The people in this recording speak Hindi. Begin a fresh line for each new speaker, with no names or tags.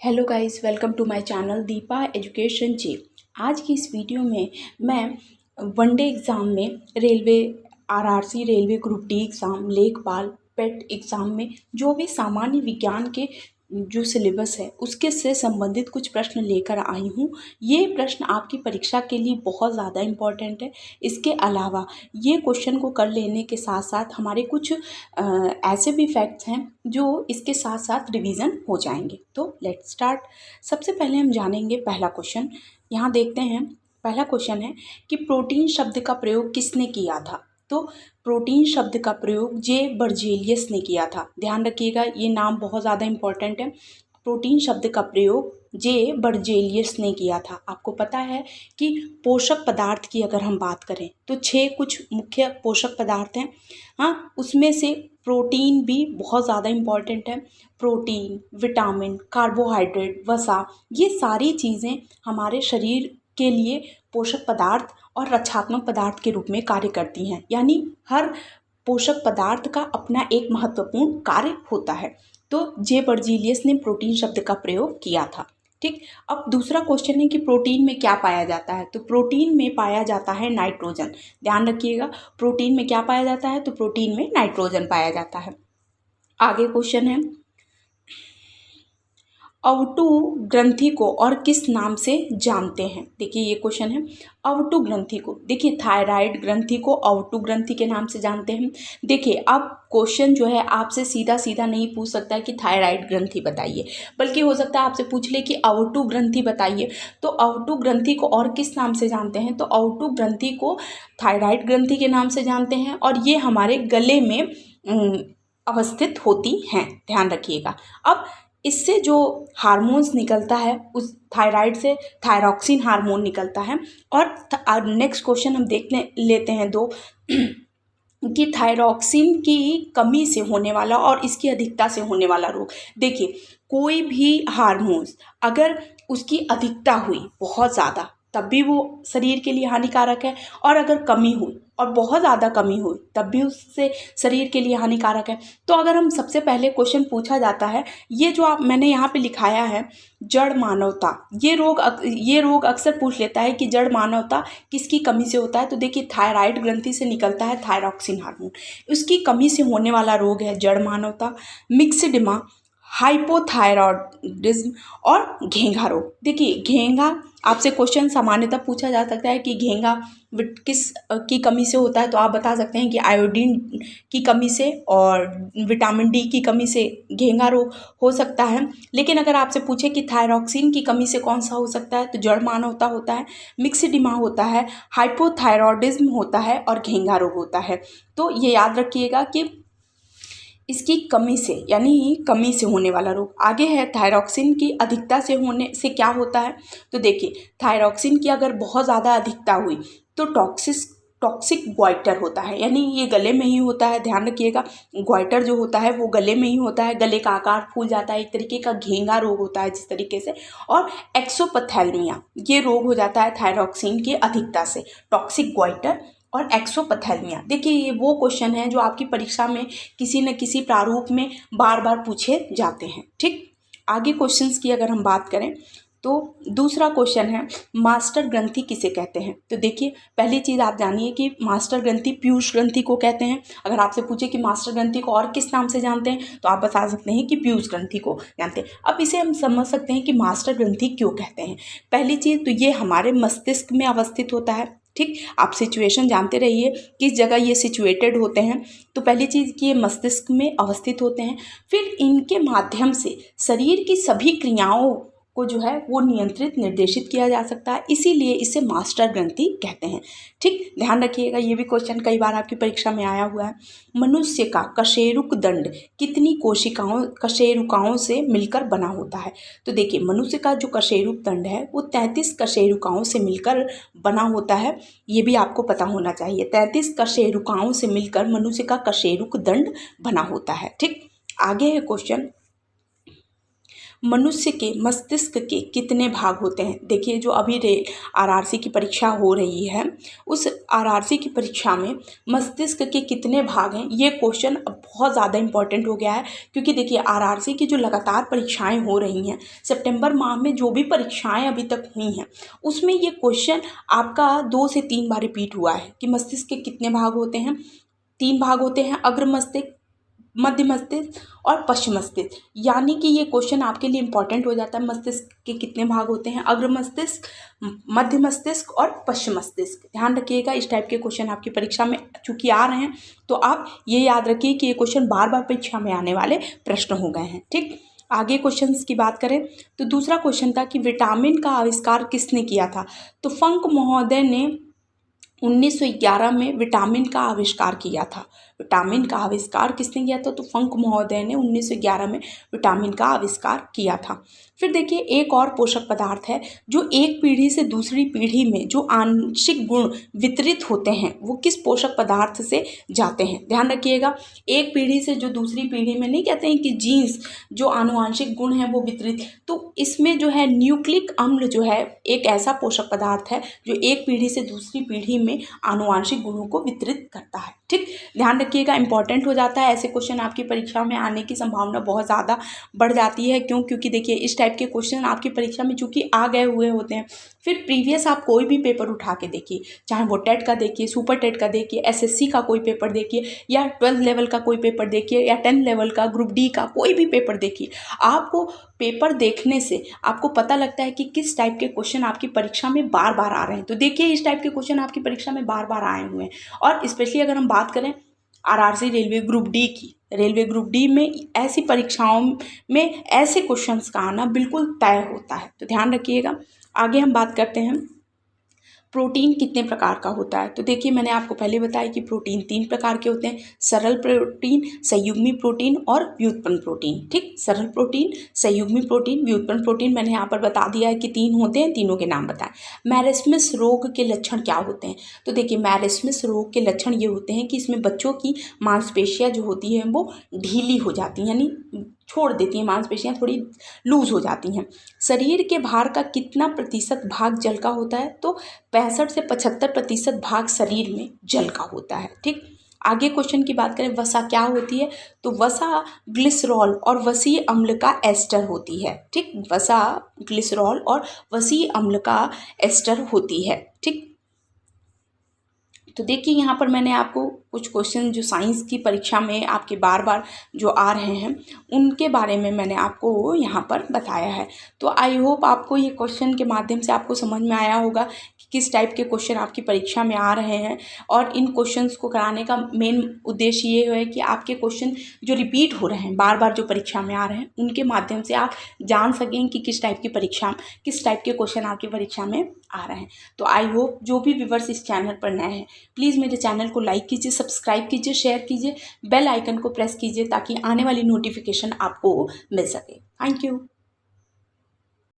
Hello guys, welcome to my channel Deepa education ji. आज की इस वीडियो में मैं वनडे एग्ज़ाम में railway RRC, railway group D exam, लेखपाल, पेट एग्ज़ाम में जो भी सामान्य विज्ञान के जो सिलेबस है उसके से संबंधित कुछ प्रश्न लेकर आई हूँ। ये प्रश्न आपकी परीक्षा के लिए बहुत ज़्यादा इम्पोर्टेंट है। इसके अलावा ये क्वेश्चन को कर लेने के साथ साथ हमारे कुछ ऐसे भी फैक्ट्स हैं जो इसके साथ साथ रिवीजन हो जाएंगे। तो लेट्स स्टार्ट। सबसे पहले हम जानेंगे पहला क्वेश्चन। यहाँ देखते हैं, पहला क्वेश्चन है कि प्रोटीन शब्द का प्रयोग किसने किया था। तो प्रोटीन शब्द का प्रयोग जे बर्जेलियस ने किया था। ध्यान रखिएगा, ये नाम बहुत ज़्यादा इम्पोर्टेंट है। प्रोटीन शब्द का प्रयोग जे बर्जेलियस ने किया था। आपको पता है कि पोषक पदार्थ की अगर हम बात करें तो 6 कुछ मुख्य पोषक पदार्थ हैं। हाँ, उसमें से प्रोटीन भी बहुत ज़्यादा इम्पॉर्टेंट है। प्रोटीन, विटामिन, कार्बोहाइड्रेट, वसा, ये सारी चीज़ें हमारे शरीर के लिए पोषक पदार्थ और रक्षात्मक पदार्थ के रूप में कार्य करती हैं। यानी हर पोषक पदार्थ का अपना एक महत्वपूर्ण कार्य होता है। तो जे बर्जीलियस ने प्रोटीन शब्द का प्रयोग किया था। ठीक, अब दूसरा क्वेश्चन है कि प्रोटीन में क्या पाया जाता है। तो प्रोटीन में पाया जाता है नाइट्रोजन। ध्यान रखिएगा, प्रोटीन में क्या पाया जाता है, तो प्रोटीन में नाइट्रोजन पाया जाता है। आगे क्वेश्चन है, अवटु ग्रंथि को और किस नाम से जानते हैं। देखिए ये क्वेश्चन है, अवटु ग्रंथि को, देखिए थायराइड ग्रंथि को अवटु ग्रंथि के नाम से जानते हैं। देखिए अब क्वेश्चन जो है आपसे सीधा सीधा नहीं पूछ सकता है कि थायराइड ग्रंथि बताइए, बल्कि हो सकता है आपसे पूछ ले कि अवटु ग्रंथि बताइए। तो अवटु ग्रंथि को और किस नाम से जानते हैं, तो अवटु ग्रंथि को थायराइड ग्रंथि के नाम से जानते हैं और ये हमारे गले में अवस्थित होती हैं। ध्यान रखिएगा। अब इससे जो हार्मोन्स निकलता है, उस थायराइड से थायरॉक्सिन हार्मोन निकलता है। और नेक्स्ट क्वेश्चन हम लेते हैं दो कि थायरॉक्सिन की कमी से होने वाला और इसकी अधिकता से होने वाला रोग। देखिए कोई भी हार्मोन्स अगर उसकी अधिकता हुई बहुत ज़्यादा तब भी वो शरीर के लिए हानिकारक है, और अगर कमी हुई और बहुत ज़्यादा कमी हुई तब भी उससे शरीर के लिए हानिकारक है। तो अगर हम सबसे पहले क्वेश्चन पूछा जाता है, ये जो मैंने यहाँ पे लिखाया है जड़ मानवता, ये रोग अक्सर पूछ लेता है कि जड़ मानवता किसकी कमी से होता है। तो देखिए थायराइड ग्रंथि से निकलता है थायरॉक्सिन हार्मोन, उसकी कमी से होने वाला रोग है जड़ मानवता, मिक्सिडिमा, हाइपोथायरॉयडिज्म और घेंघा रोग। देखिए घेंघा आपसे क्वेश्चन सामान्यतः पूछा जा सकता है कि घेंघा किस की कमी से होता है। तो आप बता सकते हैं कि आयोडीन की कमी से और विटामिन डी की कमी से घेंघा रोग हो सकता है। लेकिन अगर आपसे पूछे कि थायरॉक्सिन की कमी से कौन सा हो सकता है, तो जड़ मानवता होता है, मिक्सिडिमा होता है, हाइपोथायरॉयडिज्म होता है और घेंघा रोग होता है। तो ये याद रखिएगा कि इसकी कमी से, यानी कमी से होने वाला रोग। आगे है थायरॉक्सिन की अधिकता से होने से क्या होता है। तो देखिए थायरॉक्सिन की अगर बहुत ज़्यादा अधिकता हुई तो टॉक्सिक ग्वाइटर होता है, यानी ये गले में ही होता है। ध्यान रखिएगा, ग्वाइटर जो होता है वो गले में ही होता है, गले का आकार फूल जाता है, एक तरीके का घेंघा रोग होता है जिस तरीके से। और एक्सोपथैल्मिया, ये रोग हो जाता है थायरॉक्सिन की अधिकता से, टॉक्सिक ग्वाइटर और एक्सोपथैल्मिया। देखिए ये वो क्वेश्चन है जो आपकी परीक्षा में किसी न किसी प्रारूप में बार बार पूछे जाते हैं। ठीक, आगे क्वेश्चंस की अगर हम बात करें तो दूसरा क्वेश्चन है, मास्टर ग्रंथि किसे कहते हैं। तो देखिए पहली चीज़ आप जानिए कि मास्टर ग्रंथि पीयूष ग्रंथि को कहते हैं। अगर आपसे पूछे कि मास्टर ग्रंथि को और किस नाम से जानते हैं, तो आप बता सकते हैं कि पीयूष ग्रंथि को जानते हैं। अब इसे हम समझ सकते हैं कि मास्टर ग्रंथि क्यों कहते हैं। पहली चीज़ तो ये हमारे मस्तिष्क में अवस्थित होता है। ठीक, आप सिचुएशन जानते रहिए किस जगह ये सिचुएटेड होते हैं। तो पहली चीज़ कि ये मस्तिष्क में अवस्थित होते हैं, फिर इनके माध्यम से शरीर की सभी क्रियाओं को जो है वो नियंत्रित निर्देशित किया जा सकता है, इसीलिए इसे मास्टर ग्रंथि कहते हैं। ठीक, ध्यान रखिएगा, ये भी क्वेश्चन कई बार आपकी परीक्षा में आया हुआ है। मनुष्य का कशेरुक दंड कितनी कशेरुकाओं से मिलकर बना होता है। तो देखिए मनुष्य का जो कशेरुक दंड है वो 33 कशेरुकाओं से मिलकर बना होता है, ये भी आपको पता होना चाहिए। 33 कशेरुकाओं से मिलकर मनुष्य का कशेरुक दंड बना होता है। ठीक, आगे है क्वेश्चन, मनुष्य के मस्तिष्क के कितने भाग होते हैं। देखिए जो अभी आरआरसी की परीक्षा हो रही है उस आरआरसी की परीक्षा में मस्तिष्क के कितने भाग हैं, ये क्वेश्चन अब बहुत ज़्यादा इंपॉर्टेंट हो गया है। क्योंकि देखिए आरआरसी की जो लगातार परीक्षाएं हो रही हैं, सितंबर माह में जो भी परीक्षाएं अभी तक हुई हैं उसमें ये क्वेश्चन आपका 2 से 3 बार रिपीट हुआ है कि मस्तिष्क के कितने भाग होते हैं। 3 भाग होते हैं, अग्र मस्तिष्क, मध्य मस्तिष्क और पश्चिम मस्तिष्क। यानी कि ये क्वेश्चन आपके लिए इंपॉर्टेंट हो जाता है। मस्तिष्क के कितने भाग होते हैं, अग्र मस्तिष्क, मध्य मस्तिष्क और पश्चिम मस्तिष्क। ध्यान रखिएगा, इस टाइप के क्वेश्चन आपकी परीक्षा में चूंकि आ रहे हैं तो आप ये याद रखिए कि ये क्वेश्चन बार बार परीक्षा में आने वाले प्रश्न हो गए हैं। ठीक, आगे क्वेश्चंस की बात करें तो दूसरा क्वेश्चन था कि विटामिन का आविष्कार किसने किया था। तो फंक महोदय ने 1911 में विटामिन का आविष्कार किया था। विटामिन का आविष्कार किसने किया था, तो फंक महोदय ने 1911 में विटामिन का आविष्कार किया था। फिर देखिए एक और पोषक पदार्थ है जो एक पीढ़ी से दूसरी पीढ़ी में जो आंशिक गुण वितरित होते हैं वो किस पोषक पदार्थ से जाते हैं। ध्यान रखिएगा, एक पीढ़ी से जो दूसरी पीढ़ी में नहीं कहते हैं कि जीन्स जो आनुवांशिक गुण हैं वो वितरित, तो इसमें जो है न्यूक्लिक अम्ल जो है एक ऐसा पोषक पदार्थ है जो एक पीढ़ी से दूसरी पीढ़ी में आनुवांशिक गुणों को वितरित करता है। ठीक, ध्यान रखिएगा, इंपॉर्टेंट हो जाता है। ऐसे क्वेश्चन आपकी परीक्षा में आने की संभावना बहुत ज़्यादा बढ़ जाती है। क्यों? क्योंकि देखिए इस टाइप के क्वेश्चन आपकी परीक्षा में चूंकि आ गए हुए होते हैं। फिर प्रीवियस आप कोई भी पेपर उठा के देखिए, चाहे वो टेट का देखिए, सुपर टेट का देखिए, एसएससी का कोई पेपर देखिए, या 12th लेवल का कोई पेपर देखिए, या 10th लेवल का ग्रुप डी का कोई भी पेपर देखिए। आपको पेपर देखने से आपको पता लगता है कि किस टाइप के क्वेश्चन आपकी परीक्षा में बार बार आ रहे हैं। तो देखिए इस टाइप के क्वेश्चन आपकी परीक्षा में बार बार आए हुए हैं। और स्पेशली अगर हम बात करें आरआरसी रेलवे ग्रुप डी की, रेलवे ग्रुप डी में ऐसी परीक्षाओं में ऐसे क्वेश्चंस का आना बिल्कुल तय होता है। तो ध्यान रखिएगा। आगे हम बात करते हैं प्रोटीन कितने प्रकार का होता है। तो देखिए मैंने आपको पहले बताया कि प्रोटीन 3 प्रकार के होते हैं, सरल प्रोटीन, संयुग्मी प्रोटीन और व्युत्पन्न प्रोटीन। ठीक, सरल प्रोटीन, संयुग्मी प्रोटीन, व्युत्पन्न प्रोटीन मैंने यहाँ पर बता दिया है कि 3 होते हैं, तीनों के नाम बताएं। मैरेस्मस रोग के लक्षण क्या होते हैं। तो देखिए मैरेस्मस रोग के लक्षण ये होते हैं कि इसमें बच्चों की मांसपेशियाँ जो होती हैं वो ढीली हो जाती हैं, यानी छोड़ देती हैं, मांसपेशियाँ थोड़ी लूज हो जाती हैं। शरीर के भार का कितना प्रतिशत भाग जल का होता है। तो 65 से 75% भाग शरीर में जल का होता है। ठीक, आगे क्वेश्चन की बात करें, वसा क्या होती है। तो वसा ग्लिसरॉल और वसीय अम्ल का एस्टर होती है। ठीक, वसा ग्लिसरॉल और वसीय अम्ल का एस्टर होती है। ठीक, तो देखिए यहाँ पर मैंने आपको कुछ क्वेश्चन जो साइंस की परीक्षा में आपके बार बार जो आ रहे हैं उनके बारे में मैंने आपको यहाँ पर बताया है। तो आई होप आपको ये क्वेश्चन के माध्यम से आपको समझ में आया होगा कि किस टाइप के क्वेश्चन आपकी परीक्षा में आ रहे हैं। और इन क्वेश्चंस को कराने का मेन उद्देश्य ये है कि आपके क्वेश्चन जो रिपीट हो रहे हैं बार बार जो परीक्षा में आ रहे हैं उनके माध्यम से आप जान सकें कि किस टाइप की परीक्षा, किस टाइप के क्वेश्चन आपकी परीक्षा में आ रहे हैं। तो आई होप जो भी व्यूअर्स इस चैनल पर नए हैं प्लीज़ मेरे चैनल को लाइक कीजिए, सब्सक्राइब कीजिए, शेयर कीजिए, बेल आइकन को प्रेस कीजिए ताकि आने वाली नोटिफिकेशन आपको मिल सके। Thank you.